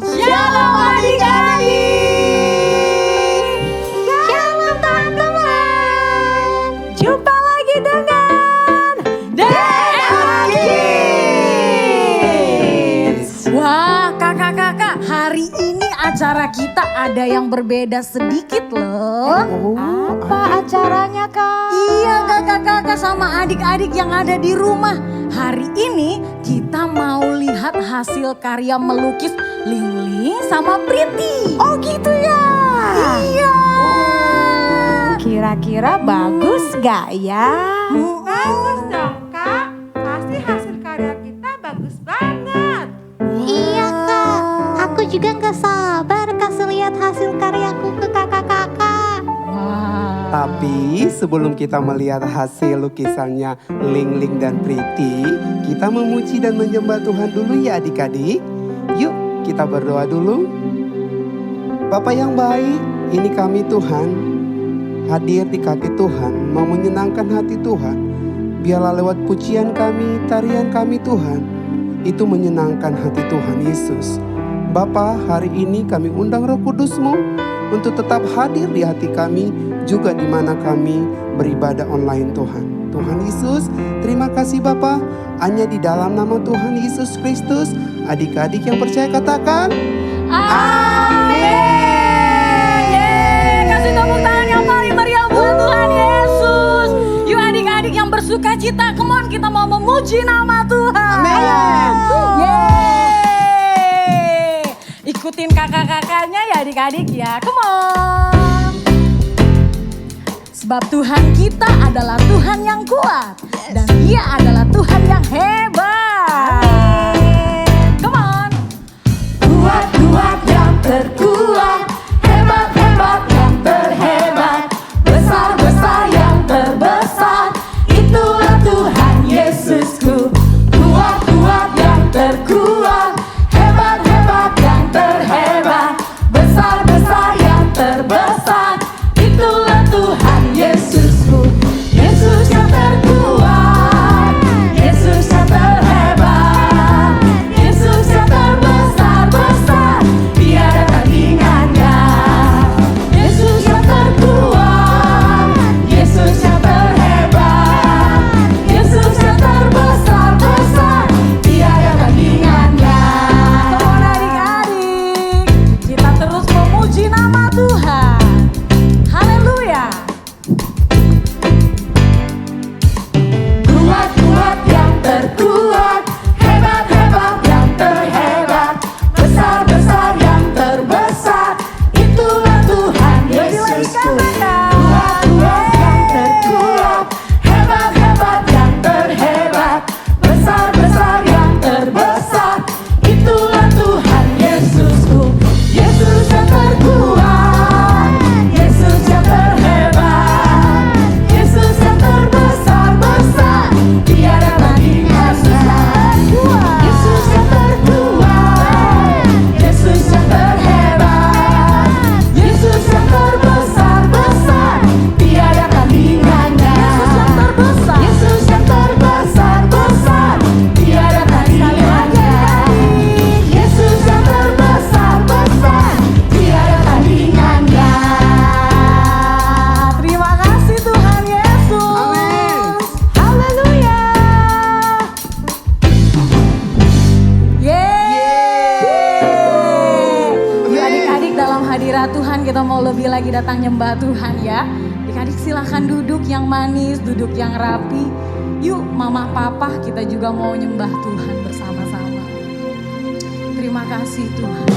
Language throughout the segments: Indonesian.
Shalom adik-adik. Shalom teman-teman. Jumpa lagi dengan DNA Kids. Wah, kakak-kakak, hari ini acara kita ada yang berbeda sedikit loh. Apa acaranya, Kak? Iya, kakak-kakak sama adik-adik yang ada di rumah. Hari ini kita mau lihat hasil karya melukis Ling-Ling sama Priti. Oh gitu ya? Iya. Kira-kira bagus gak ya? Bagus dong Kak, pasti hasil karya kita bagus banget. Iya Kak, aku juga gak sabar kasih lihat hasil karyaku ke kakak-kakak. Wah. Tapi sebelum kita melihat hasil lukisannya Ling-Ling dan Priti, kita memuji dan menyembah Tuhan dulu ya adik-adik. Yuk kita berdoa dulu. Bapa yang baik, ini kami Tuhan, hadir di kaki Tuhan, mau menyenangkan hati Tuhan. Biarlah lewat pujian kami, tarian kami Tuhan, itu menyenangkan hati Tuhan Yesus. Bapa, hari ini kami undang Roh Kudus-Mu untuk tetap hadir di hati kami, juga di mana kami beribadah online Tuhan. Tuhan Yesus, terima kasih Bapa. Hanya di dalam nama Tuhan Yesus Kristus, adik-adik yang percaya katakan, Amin. Yeay, kasih tepuk tangan yang paling meriah buat Tuhan Yesus. Yuk adik-adik yang bersuka cita, come on, kita mau memuji nama Tuhan. Amin. Yeay. Ikutin kakak-kakaknya ya adik-adik ya, come on. Sebab Tuhan kita adalah Tuhan yang kuat. Dan Dia adalah Tuhan yang hebat. Come on. Kuat-kuat yang terkuat, hebat-hebat yang terhebat, besar-besar yang terbesar, itulah Tuhan Yesusku. Kuat-kuat yang terkuat, hebat-hebat yang terhebat, besar-besar yang terbesar, itulah Tuhan Yesusku. Yesus yang terkuat, Yesus yang terhebat, Yesus yang terbesar-besar, tiada tandingannya. Yesus yang terkuat, Yesus yang terhebat, Yesus yang terbesar-besar, tiada tandingannya. Come on adik-adik, kita terus memuji nama Tuhan. Haleluya. Kuat-kuat yang terkuat, hebat-hebat yang terhebat, besar-besar yang terbesar, itulah Tuhan Yesusku. Kuat-kuat yang terkuat, hebat-hebat yang terhebat, besar-besar yang terbesar, itulah Tuhan Yesusku. Yesus yang terkuat, Yesus yang terhebat, Yesus yang terbesar-besar, tiada tandingannya. Yesus yang terkuat, Yesus yang terhebat, Yesus yang terbesar-besar, tiada tandingannya. Yesus yang terbesar-besar, tiada tandingannya. Yesus yang terbesar-besar, tiada tandingannya. Terima kasih Tuhan Yesus. Amin. Haleluya. Yeay. Yuk adik-adik, dalam hadirat Tuhan kita mau lebih lagi datang nyembah Tuhan ya. Adik-adik silahkan duduk yang manis, duduk yang rapi. Yuk mama papa kita juga mau nyembah Tuhan bersama-sama. Terima kasih Tuhan.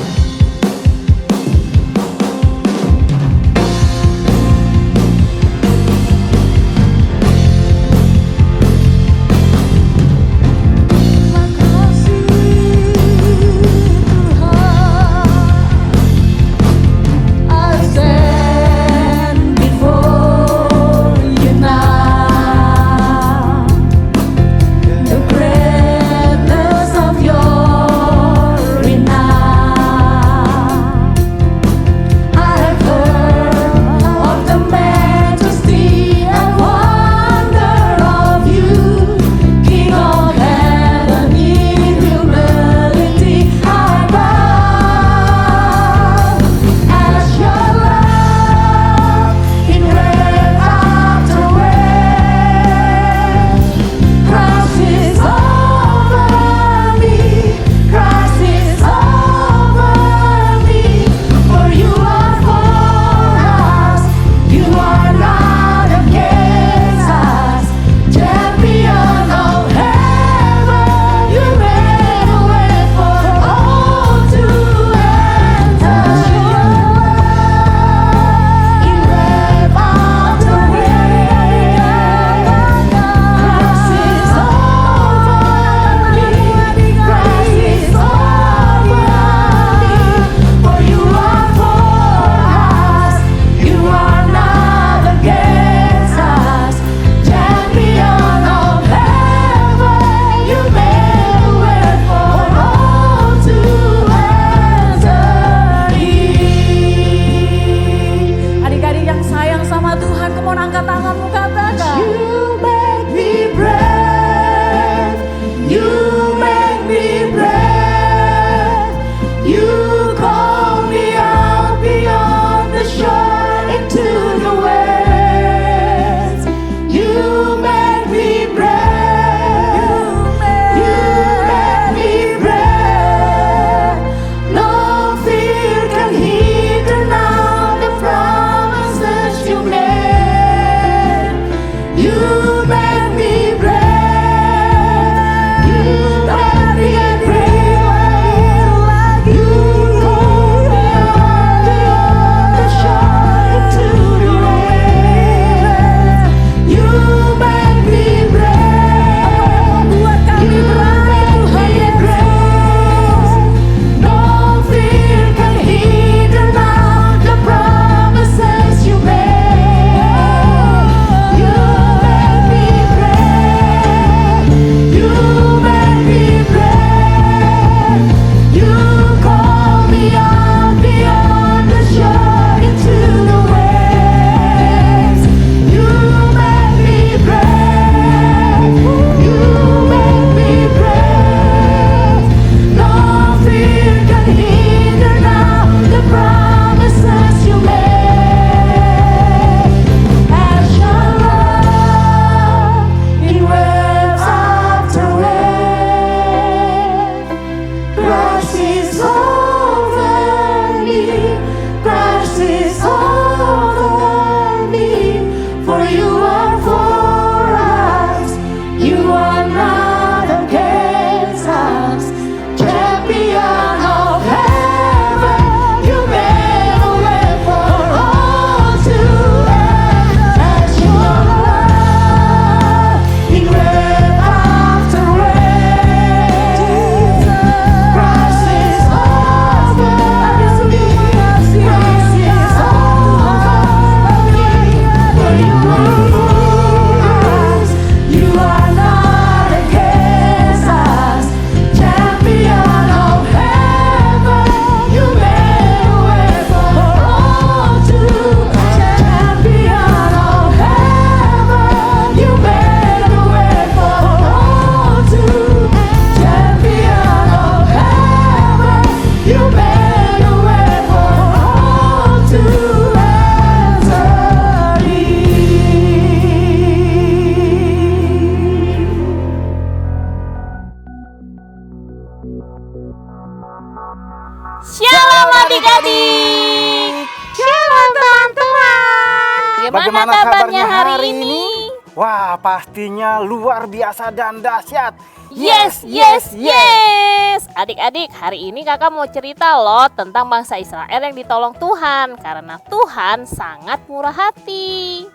Bagaimana kabarnya hari ini? Wah, pastinya luar biasa dan dahsyat. Yes, yes, yes. Adik-adik, hari ini kakak mau cerita loh tentang bangsa Israel yang ditolong Tuhan. Karena Tuhan sangat murah hati.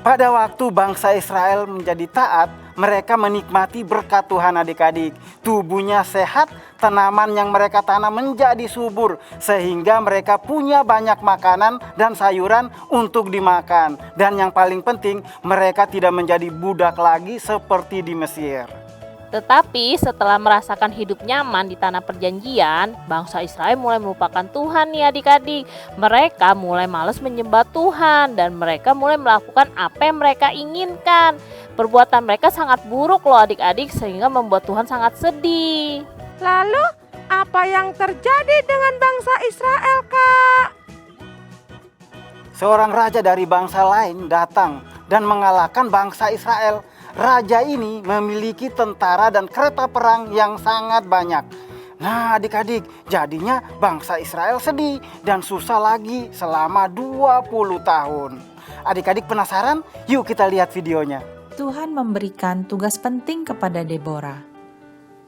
Pada waktu bangsa Israel menjadi taat, mereka menikmati berkat Tuhan adik-adik. Tubuhnya sehat, tanaman yang mereka tanam menjadi subur. Sehingga mereka punya banyak makanan dan sayuran untuk dimakan. Dan yang paling penting, mereka tidak menjadi budak lagi seperti di Mesir. Tetapi setelah merasakan hidup nyaman di tanah perjanjian, bangsa Israel mulai melupakan Tuhan nih adik-adik. Mereka mulai malas menyembah Tuhan dan mereka mulai melakukan apa yang mereka inginkan. Perbuatan mereka sangat buruk loh adik-adik sehingga membuat Tuhan sangat sedih. Lalu apa yang terjadi dengan bangsa Israel, Kak? Seorang raja dari bangsa lain datang dan mengalahkan bangsa Israel. Raja ini memiliki tentara dan kereta perang yang sangat banyak. Nah adik-adik, jadinya bangsa Israel sedih dan susah lagi selama 20 tahun. Adik-adik penasaran? Yuk kita lihat videonya. Tuhan memberikan tugas penting kepada Deborah,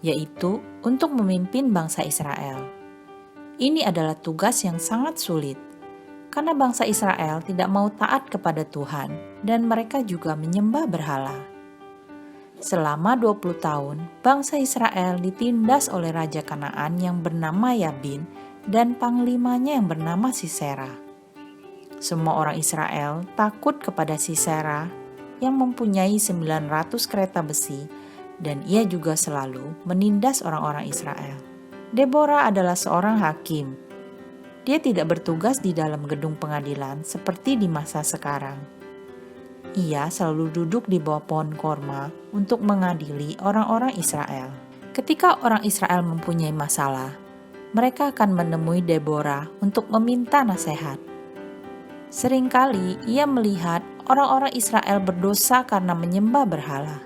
yaitu untuk memimpin bangsa Israel. Ini adalah tugas yang sangat sulit, karena bangsa Israel tidak mau taat kepada Tuhan dan mereka juga menyembah berhala. Selama 20 tahun, bangsa Israel ditindas oleh Raja Kanaan yang bernama Yabin dan panglimanya yang bernama Sisera. Semua orang Israel takut kepada Sisera yang mempunyai 900 kereta besi dan ia juga selalu menindas orang-orang Israel. Deborah adalah seorang hakim. Dia tidak bertugas di dalam gedung pengadilan seperti di masa sekarang. Ia selalu duduk di bawah pohon korma untuk mengadili orang-orang Israel. Ketika orang Israel mempunyai masalah, mereka akan menemui Deborah untuk meminta nasihat. Seringkali ia melihat orang-orang Israel berdosa karena menyembah berhala.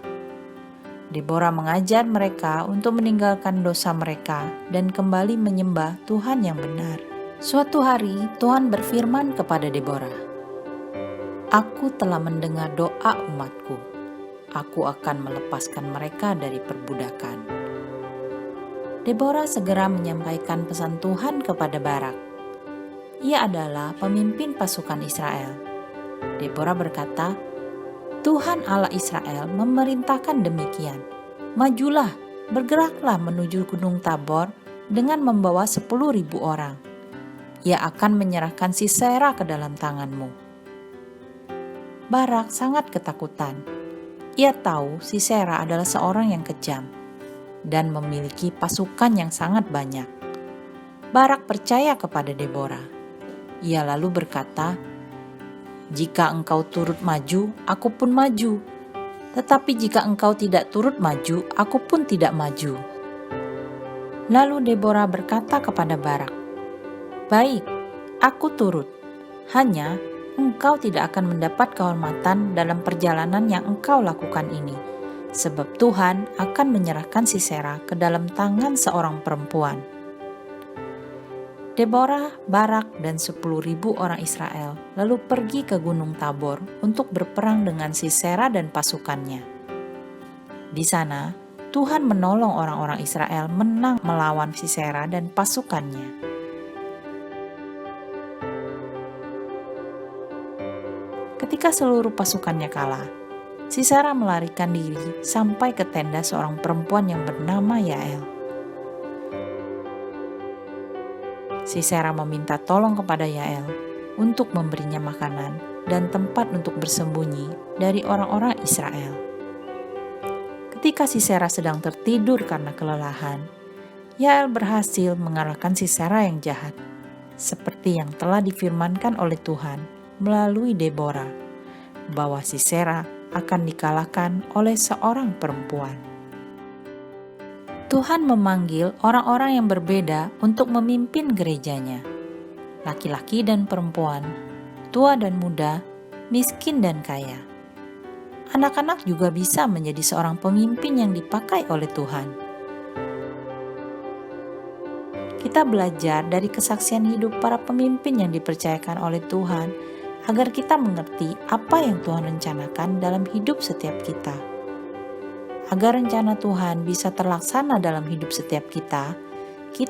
Deborah mengajar mereka untuk meninggalkan dosa mereka dan kembali menyembah Tuhan yang benar. Suatu hari Tuhan berfirman kepada Deborah, "Aku telah mendengar doa umatku. Aku akan melepaskan mereka dari perbudakan." Deborah segera menyampaikan pesan Tuhan kepada Barak. Ia adalah pemimpin pasukan Israel. Deborah berkata, "Tuhan Allah Israel memerintahkan demikian. Majulah, bergeraklah menuju Gunung Tabor dengan membawa 10.000 orang. Ia akan menyerahkan Sisera ke dalam tanganmu." Barak sangat ketakutan. Ia tahu Sisera adalah seorang yang kejam dan memiliki pasukan yang sangat banyak. Barak percaya kepada Deborah. Ia lalu berkata, "Jika engkau turut maju, aku pun maju. Tetapi jika engkau tidak turut maju, aku pun tidak maju." Lalu Deborah berkata kepada Barak, "Baik, aku turut. Hanya engkau tidak akan mendapat kehormatan dalam perjalanan yang engkau lakukan ini, sebab Tuhan akan menyerahkan Sisera ke dalam tangan seorang perempuan." Deborah, Barak, dan 10.000 orang Israel lalu pergi ke Gunung Tabor untuk berperang dengan Sisera dan pasukannya. Di sana, Tuhan menolong orang-orang Israel menang melawan Sisera dan pasukannya. Ketika seluruh pasukannya kalah, Sisera melarikan diri sampai ke tenda seorang perempuan yang bernama Yael. Sisera meminta tolong kepada Yael untuk memberinya makanan dan tempat untuk bersembunyi dari orang-orang Israel. Ketika Sisera sedang tertidur karena kelelahan, Yael berhasil mengalahkan Sisera yang jahat, seperti yang telah difirmankan oleh Tuhan melalui Deborah, bahwa Sisera akan dikalahkan oleh seorang perempuan. Tuhan memanggil orang-orang yang berbeda untuk memimpin gerejanya, laki-laki dan perempuan, tua dan muda, miskin dan kaya. Anak-anak juga bisa menjadi seorang pemimpin yang dipakai oleh Tuhan. Kita belajar dari kesaksian hidup para pemimpin yang dipercayakan oleh Tuhan agar kita mengerti apa yang Tuhan rencanakan dalam hidup setiap kita. Agar rencana Tuhan bisa terlaksana dalam hidup setiap kita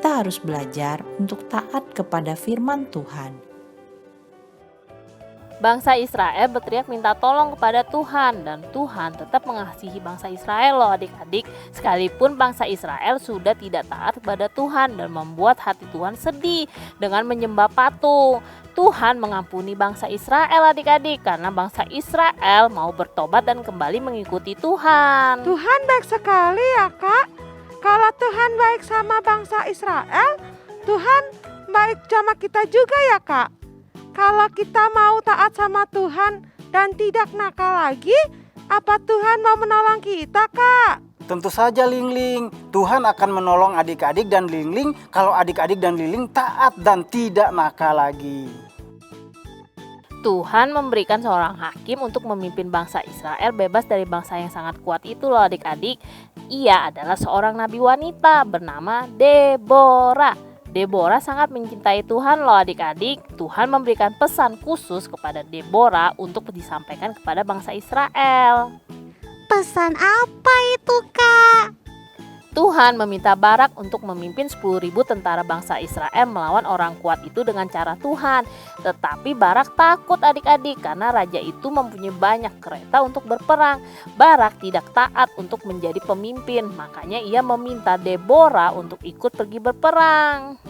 harus belajar untuk taat kepada firman Tuhan. Bangsa Israel berteriak minta tolong kepada Tuhan dan Tuhan tetap mengasihi bangsa Israel loh adik-adik. Sekalipun bangsa Israel sudah tidak taat kepada Tuhan dan membuat hati Tuhan sedih dengan menyembah patung. Tuhan mengampuni bangsa Israel adik-adik karena bangsa Israel mau bertobat dan kembali mengikuti Tuhan. Tuhan baik sekali ya Kak. Kalau Tuhan baik sama bangsa Israel, Tuhan baik sama kita juga ya Kak. Kalau kita mau taat sama Tuhan dan tidak nakal lagi, apa Tuhan mau menolong kita, Kak? Tentu saja Lingling, Tuhan akan menolong adik-adik dan Lingling kalau adik-adik dan Lingling taat dan tidak nakal lagi. Tuhan memberikan seorang hakim untuk memimpin bangsa Israel bebas dari bangsa yang sangat kuat itu loh adik-adik. Ia adalah seorang nabi wanita bernama Deborah. Deborah sangat mencintai Tuhan loh adik-adik. Tuhan memberikan pesan khusus kepada Deborah untuk disampaikan kepada bangsa Israel. Pesan apa itu, Kak? Tuhan meminta Barak untuk memimpin 10.000 tentara bangsa Israel melawan orang kuat itu dengan cara Tuhan. Tetapi Barak takut adik-adik karena raja itu mempunyai banyak kereta untuk berperang. Barak tidak taat untuk menjadi pemimpin, makanya ia meminta Deborah untuk ikut pergi berperang.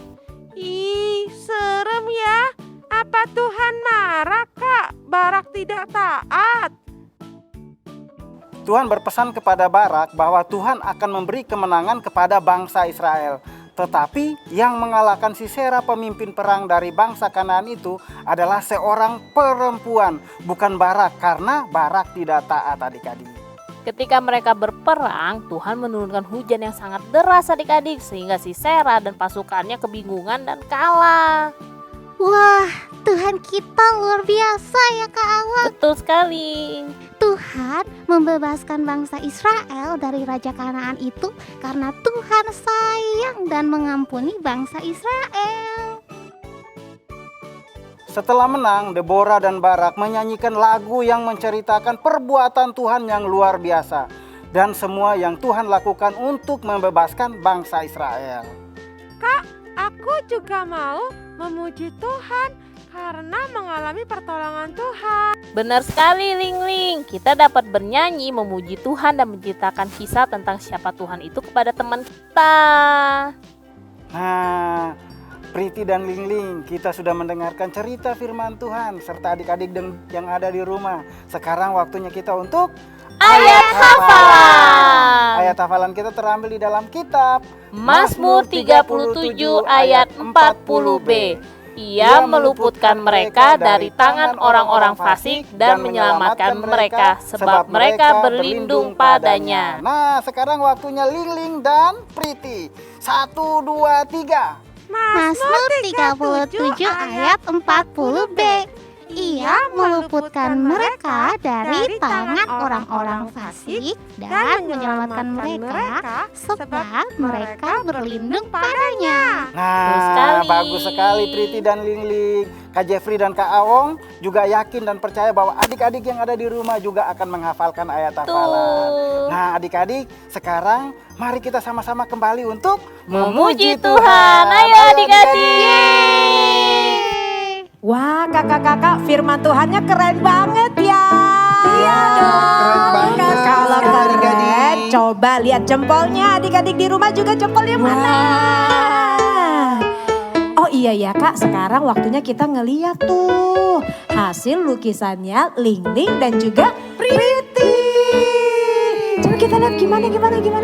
Ih, serem ya. Apa Tuhan marah, Kak? Barak tidak taat. Tuhan berpesan kepada Barak bahwa Tuhan akan memberi kemenangan kepada bangsa Israel. Tetapi yang mengalahkan Sisera pemimpin perang dari bangsa Kanaan itu adalah seorang perempuan, bukan Barak, karena Barak tidak taat adik-adik. Ketika mereka berperang, Tuhan menurunkan hujan yang sangat deras adik-adik sehingga Sisera dan pasukannya kebingungan dan kalah. Wah, Tuhan kita luar biasa ya Kak Awang. Betul sekali. Tuhan membebaskan bangsa Israel dari Raja Kanaan itu karena Tuhan sayang dan mengampuni bangsa Israel. Setelah menang, Deborah dan Barak menyanyikan lagu yang menceritakan perbuatan Tuhan yang luar biasa dan semua yang Tuhan lakukan untuk membebaskan bangsa Israel. Kak, aku juga mau memuji Tuhan karena mengalami pertolongan Tuhan. Benar sekali Lingling, kita dapat bernyanyi memuji Tuhan dan menceritakan kisah tentang siapa Tuhan itu kepada teman kita. Nah, Priti dan Lingling, kita sudah mendengarkan cerita firman Tuhan serta adik-adik yang ada di rumah. Sekarang waktunya kita untuk Ayat hafalan. Ayat hafalan kita terambil di dalam kitab Mazmur 37 ayat 40b. Ia meluputkan mereka dari tangan orang-orang fasik dan menyelamatkan mereka sebab mereka berlindung padanya. Nah, sekarang waktunya Lingling dan Priti. 1, 2, 3. Mazmur 37 ayat 40b. Ia meluputkan mereka dari tangan orang-orang fasik dan menyelamatkan mereka sebab mereka berlindung padanya. Nah, bagus sekali Priti dan Lingling. Kak Jeffrey dan Kak Awong juga yakin dan percaya bahwa adik-adik yang ada di rumah juga akan menghafalkan ayat hafalan. Nah, adik-adik, sekarang mari kita sama-sama kembali untuk memuji Tuhan. Ayo adik-adik. Wah, kakak-kakak, firman Tuhannya keren banget ya. Iya dong, keren banget. Kalau Adik-adik. keren, coba lihat jempolnya. Adik-adik di rumah juga jempolnya mana? Oh iya ya kak, sekarang waktunya kita ngeliat tuh hasil lukisannya Lingling dan juga Priti. Coba kita lihat gimana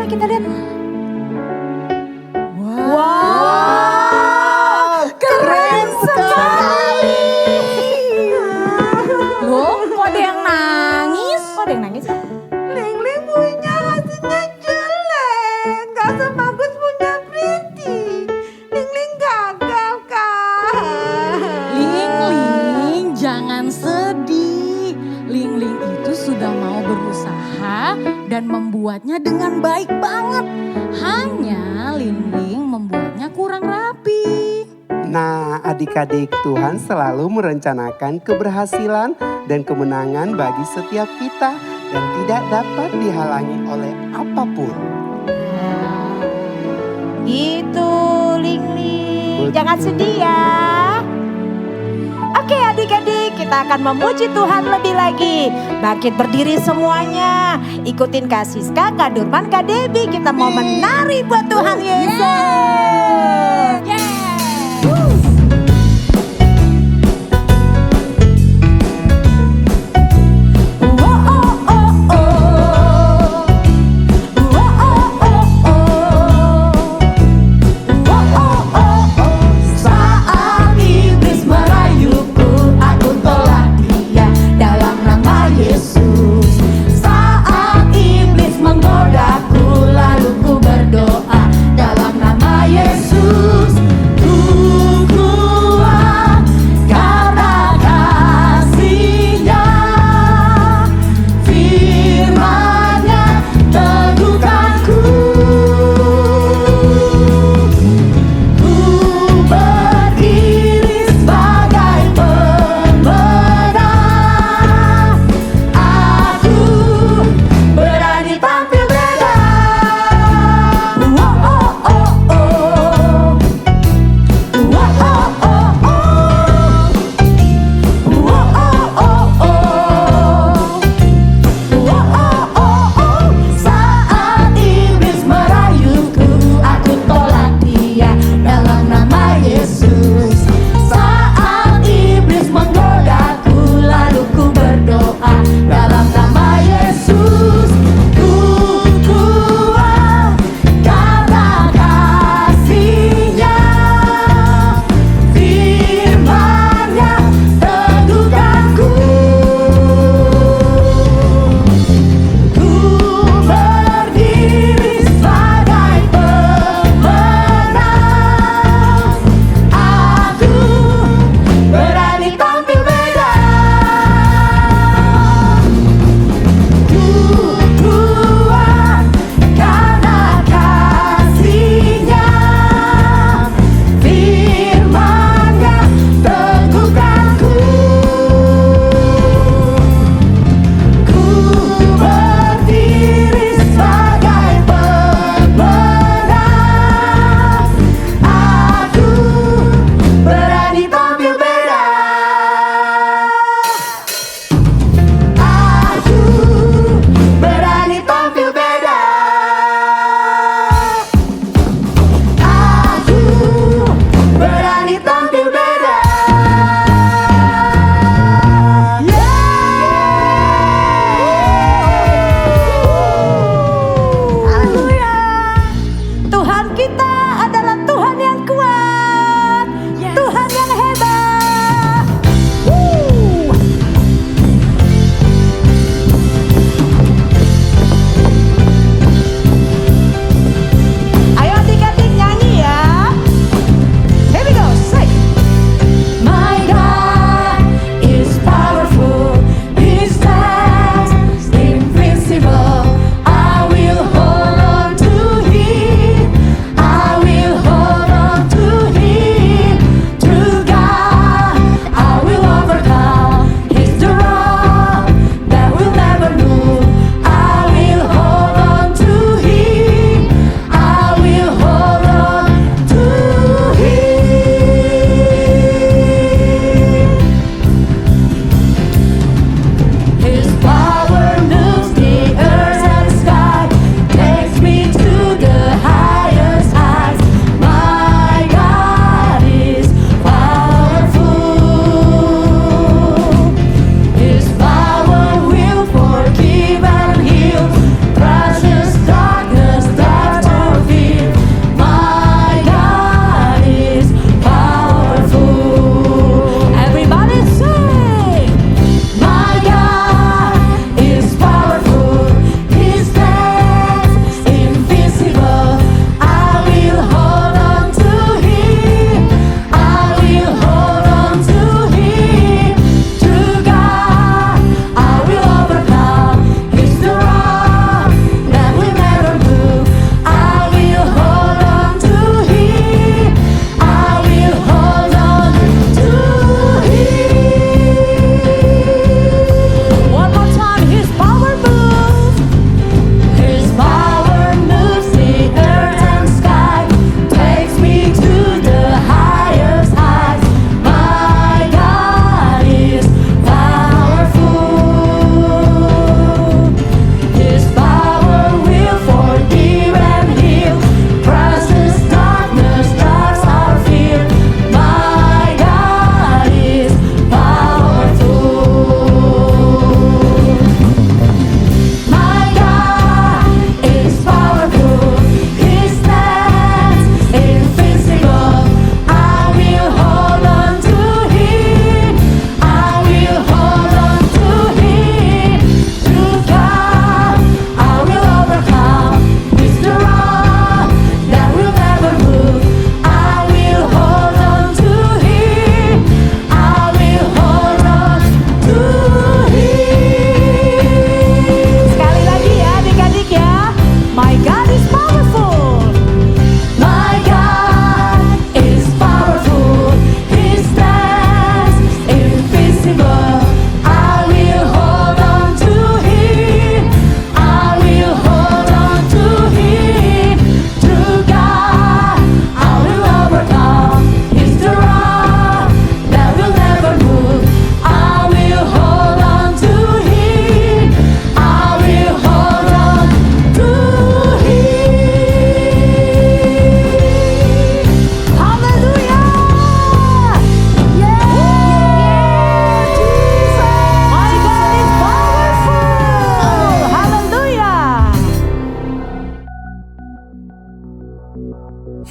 kita lihat. Wow, keren sekali. Loh, kok ada yang nangis? Kok ada yang nangis? Lingling punya hasilnya jelek, gak sebagus punya Priti. Lingling gagal, Kak. Lingling, jangan sedih. Lingling itu sudah mau berusaha dan membuatnya dengan baik banget. Hanya Lingling membuatnya kurang rapi. Nah, adik-adik, Tuhan selalu merencanakan keberhasilan dan kemenangan bagi setiap kita dan tidak dapat dihalangi oleh apapun. Gitu, Ling-Ling. Jangan sedih ya. Oke adik-adik, kita akan memuji Tuhan lebih lagi. Bangkit berdiri semuanya. Ikutin Kak Siska, Kak Durman, Kak Debbie. Kita mau menari buat Tuhan Yesus. Menggodaku lalu ku berdoa dalam nama Yesus.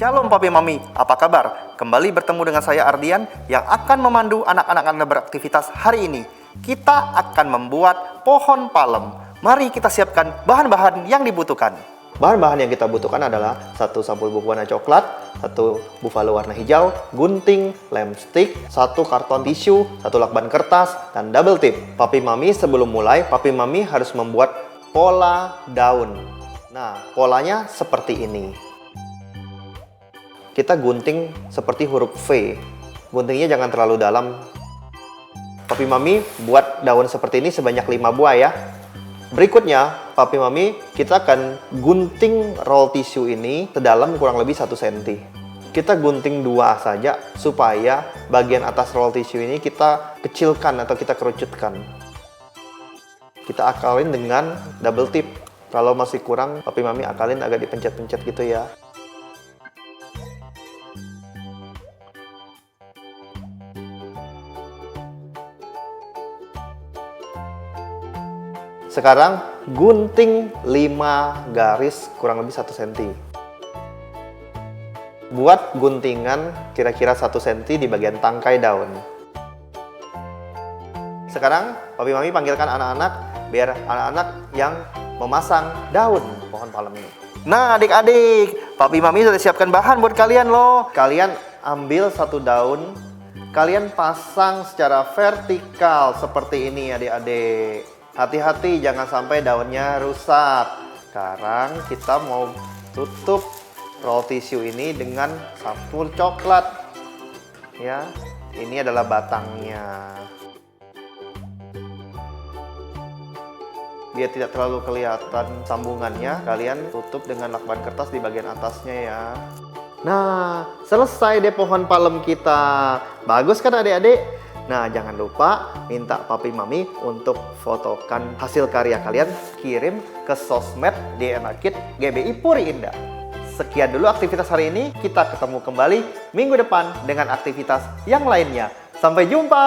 Shalom Papi Mami, apa kabar? Kembali bertemu dengan saya Ardian yang akan memandu anak-anak Anda beraktivitas hari ini. Kita akan membuat pohon palem. Mari kita siapkan bahan-bahan yang dibutuhkan. Bahan-bahan yang kita butuhkan adalah 1 sampul buku warna coklat, 1 buffalo warna hijau, gunting, lem stick, 1 karton tisu, 1 lakban kertas, dan double tip. Papi Mami sebelum mulai, Papi Mami harus membuat pola daun. Nah, polanya seperti ini. Kita gunting seperti huruf V. Guntingnya jangan terlalu dalam. Papi Mami buat daun seperti ini sebanyak 5 buah ya. Berikutnya, Papi Mami, kita akan gunting roll tisu ini sedalam kurang lebih 1 cm. Kita gunting 2 saja supaya bagian atas roll tisu ini kita kecilkan atau kita kerucutkan. Kita akalin dengan double tip. Kalau masih kurang, Papi Mami akalin agak dipencet-pencet gitu ya. Sekarang gunting 5 garis kurang lebih 1 cm. Buat guntingan kira-kira 1 cm di bagian tangkai daun. Sekarang Papi Mami panggilkan anak-anak biar anak-anak yang memasang daun pohon palem ini. Nah adik-adik, Papi Mami sudah siapkan bahan buat kalian loh. Kalian ambil 1 daun, kalian pasang secara vertikal seperti ini adik-adik. Hati-hati jangan sampai daunnya rusak. Sekarang kita mau tutup roll tisu ini dengan sampul coklat. Ya, ini adalah batangnya. Biar tidak terlalu kelihatan sambungannya, kalian tutup dengan lakban kertas di bagian atasnya ya. Nah, selesai deh pohon palem kita. Bagus kan adik-adik? Nah, jangan lupa minta Papi Mami untuk fotokan hasil karya kalian, kirim ke sosmed DNA Kid GBI Puri Indah. Sekian dulu aktivitas hari ini, kita ketemu kembali minggu depan dengan aktivitas yang lainnya. Sampai jumpa!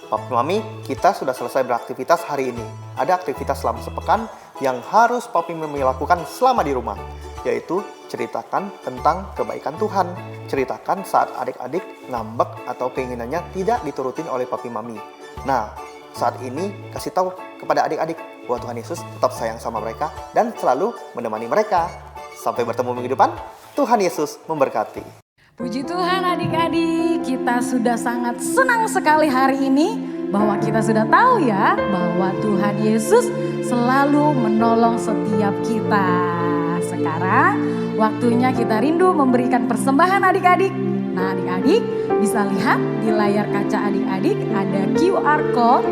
Papi Mami, kita sudah selesai beraktivitas hari ini. Ada aktivitas selama sepekan yang harus Papi Mami lakukan selama di rumah, yaitu ceritakan tentang kebaikan Tuhan. Ceritakan saat adik-adik ngambek atau keinginannya tidak diturutin oleh Papi Mami. Nah, saat ini kasih tahu kepada adik-adik bahwa Tuhan Yesus tetap sayang sama mereka dan selalu menemani mereka. Sampai bertemu minggu depan, Tuhan Yesus memberkati. Puji Tuhan adik-adik, kita sudah sangat senang sekali hari ini bahwa kita sudah tahu ya bahwa Tuhan Yesus selalu menolong setiap kita. Sekarang waktunya kita rindu memberikan persembahan adik-adik. Nah adik-adik bisa lihat di layar kaca adik-adik ada QR Code.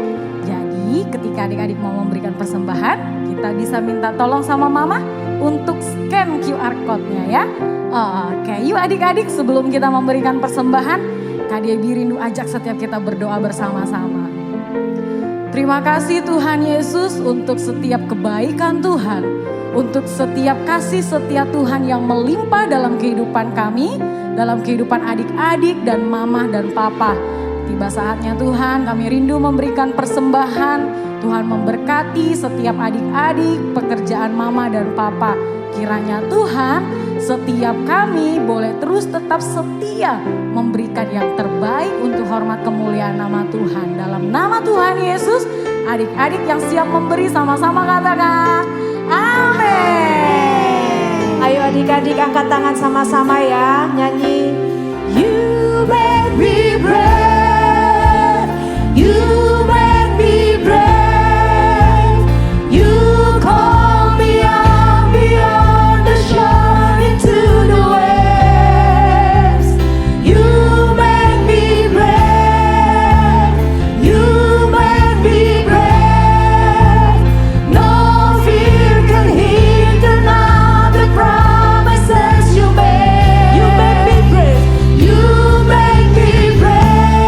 Jadi ketika adik-adik mau memberikan persembahan, kita bisa minta tolong sama mama untuk scan QR Code-nya ya. Oke, yuk adik-adik sebelum kita memberikan persembahan, KDB Rindu ajak setiap kita berdoa bersama-sama. Terima kasih Tuhan Yesus untuk setiap kebaikan Tuhan, untuk setiap kasih setia Tuhan yang melimpah dalam kehidupan kami, dalam kehidupan adik-adik dan mama dan papa. Tiba saatnya Tuhan kami rindu memberikan persembahan. Tuhan memberkati setiap adik-adik, pekerjaan mama dan papa. Kiranya Tuhan setiap kami boleh terus tetap setia memberikan yang terbaik untuk hormat kemuliaan nama Tuhan. Dalam nama Tuhan Yesus, adik-adik yang siap memberi sama-sama katakan amin. Ayo adik-adik angkat tangan sama-sama ya, nyanyi. You make me brave, you make me brave, you call me out beyond the shore into the waves. You make me brave, you make me brave. No fear can hinder now the promises you made. You make me brave, you make me brave.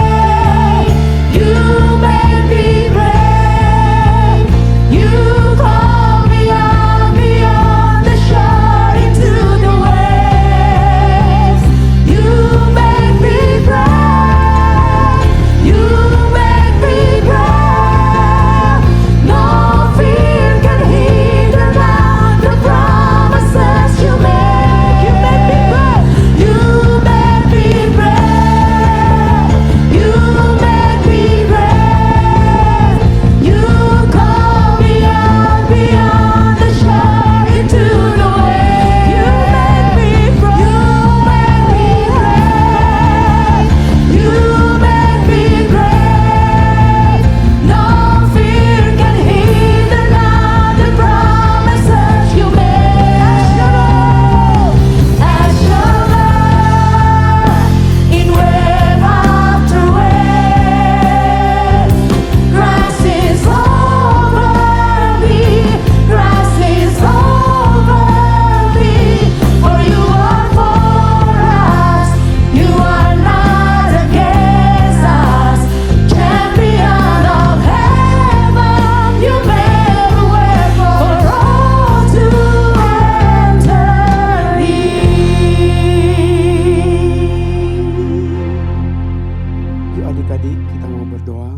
Adik-adik, kita mau berdoa.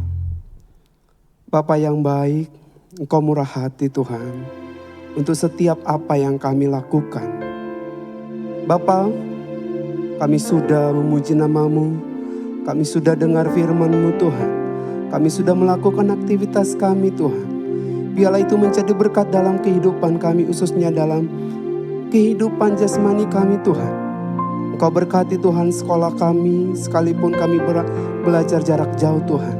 Bapa yang baik, Engkau murah hati Tuhan, untuk setiap apa yang kami lakukan. Bapa, kami sudah memuji nama-Mu, kami sudah dengar firman-Mu Tuhan, kami sudah melakukan aktivitas kami Tuhan. Biarlah itu menjadi berkat dalam kehidupan kami, khususnya dalam kehidupan jasmani kami Tuhan. Engkau berkati Tuhan sekolah kami, sekalipun kami belajar jarak jauh Tuhan.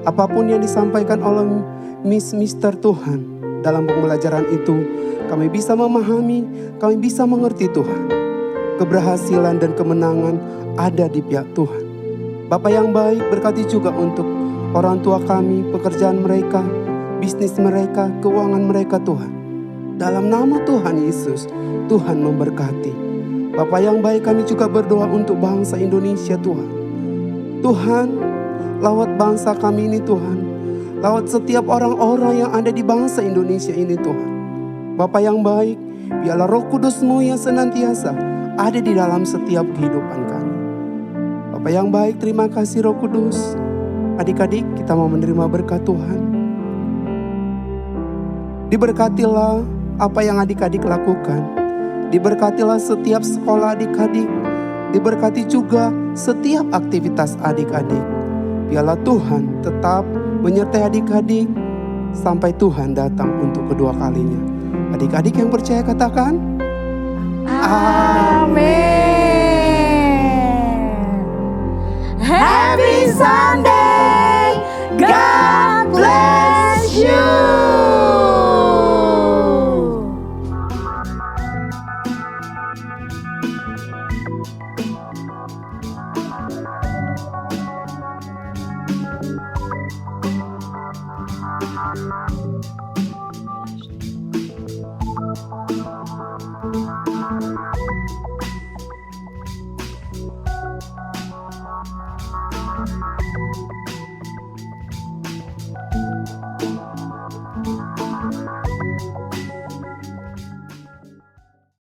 Apapun yang disampaikan oleh Mister Tuhan dalam pembelajaran itu, kami bisa memahami, kami bisa mengerti Tuhan. Keberhasilan dan kemenangan ada di pihak Tuhan. Bapa yang baik, berkati juga untuk orang tua kami, pekerjaan mereka, bisnis mereka, keuangan mereka Tuhan. Dalam nama Tuhan Yesus, Tuhan memberkati. Bapa yang baik, kami juga berdoa untuk bangsa Indonesia Tuhan. Tuhan, lawat bangsa kami ini Tuhan. Lawat setiap orang-orang yang ada di bangsa Indonesia ini Tuhan. Bapa yang baik, biarlah Roh Kudus-Mu yang senantiasa ada di dalam setiap kehidupan kami. Bapa yang baik, terima kasih Roh Kudus. Adik-adik, kita mau menerima berkat Tuhan. Diberkatilah apa yang adik-adik lakukan. Diberkatilah setiap sekolah adik-adik. Diberkati juga setiap aktivitas adik-adik. Biarlah Tuhan tetap menyertai adik-adik sampai Tuhan datang untuk kedua kalinya. Adik-adik yang percaya katakan, Amin. Happy Sunday. God bless you.